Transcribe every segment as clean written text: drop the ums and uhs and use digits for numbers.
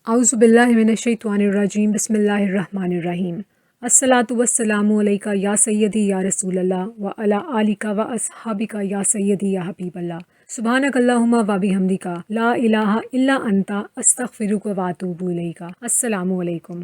اعوذ باللہ من الشیطان الرجیم بسم اللہ الرحمن الرحیم الصلاۃ والسلام علیکہ یا سیدی یا رسول اللہ وعلی آلک و اصحابک یا سیدی یا حبیب اللہ سبحانک اللہم و بحمدک لا الہ الا انت استغفرک و اتوب الیک۔ السلام علیکم۔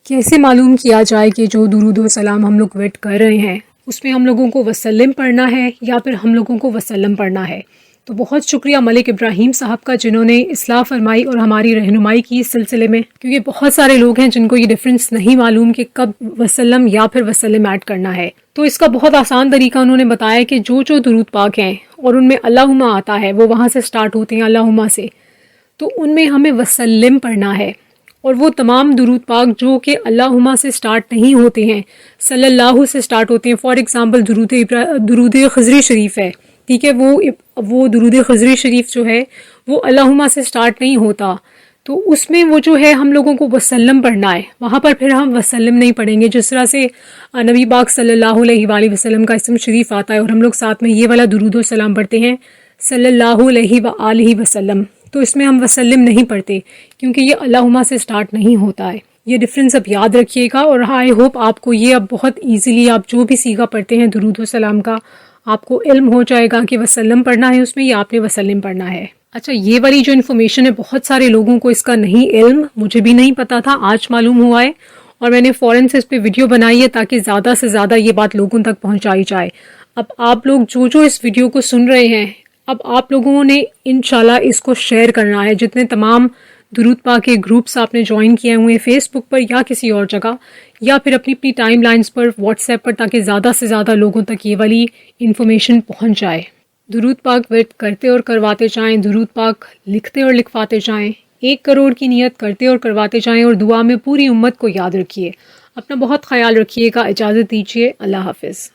کیسے معلوم کیا جائے کہ جو درود و سلام ہم لوگ ویٹ کر رہے ہیں اس میں ہم لوگوں کو وسلم پڑھنا ہے یا پھر ہم لوگوں کو وسلم پڑھنا ہے؟ تو بہت شکریہ ملک ابراہیم صاحب کا جنہوں نے اصلاح فرمائی اور ہماری رہنمائی کی اس سلسلے میں، کیونکہ بہت سارے لوگ ہیں جن کو یہ ڈفرینس نہیں معلوم کہ کب وسلم یا پھر وسلم ایڈ کرنا ہے۔ تو اس کا بہت آسان طریقہ انہوں نے بتایا کہ جو درود پاک ہیں اور ان میں اللہم آتا ہے وہ وہاں سے سٹارٹ ہوتے ہیں اللہم سے، تو ان میں ہمیں وسلم پڑھنا ہے۔ اور وہ تمام درود پاک جو کہ اللہم سے سٹارٹ نہیں ہوتے ہیں، صلی اللہ سے سٹارٹ ہوتے ہیں، فار ایگزامپل درود خضری شریف ہے، ٹھیک ہے، وہ درود خضری شریف جو ہے وہ اللہم سے سٹارٹ نہیں ہوتا، تو اس میں وہ جو ہے ہم لوگوں کو وسلم پڑھنا ہے، وہاں پر پھر ہم وسلم نہیں پڑھیں گے۔ جس طرح سے نبی پاک صلی اللہ علیہ وآلہ وسلم کا اسم شریف آتا ہے اور ہم لوگ ساتھ میں یہ والا درود و سلام پڑھتے ہیں صلی اللہ علیہ وآلہ وسلم، تو اس میں ہم وسلم نہیں پڑھتے کیونکہ یہ اللہم سے سٹارٹ نہیں ہوتا ہے۔ یہ ڈفرینس اب یاد رکھیے گا، اور آئی ہوپ آپ کو یہ اب بہت ایزیلی آپ جو بھی صیغہ پڑھتے ہیں درود و سلام کا آپ کو علم ہو جائے گا کہ وسلم پڑھنا ہے اس میں یا آپ نے وسلم پڑھنا ہے۔ اچھا، یہ والی جو انفارمیشن ہے بہت سارے لوگوں کو اس کا نہیں علم، مجھے بھی نہیں پتا تھا، آج معلوم ہوا ہے، اور میں نے فوراً سے اس پہ ویڈیو بنائی ہے تاکہ زیادہ سے زیادہ یہ بات لوگوں تک پہنچائی جائے۔ اب آپ لوگ جو اس ویڈیو کو سن رہے ہیں، اب آپ لوگوں نے انشاءاللہ اس کو شیئر کرنا ہے، جتنے تمام درود پاک کے گروپس آپ نے جوائن کیے ہوئے ہیں فیس بک پر یا کسی اور جگہ، یا پھر اپنی ٹائم لائنز پر واٹس ایپ پر، تاکہ زیادہ سے زیادہ لوگوں تک یہ والی انفارمیشن پہنچ جائے۔ درود پاک ویٹ کرتے اور کرواتے جائیں، درود پاک لکھتے اور لکھواتے جائیں، 1 کروڑ کی نیت کرتے اور کرواتے جائیں، اور دعا میں پوری امت کو یاد رکھیے۔ اپنا بہت خیال رکھیے گا، اجازت دیجیے، اللہ حافظ۔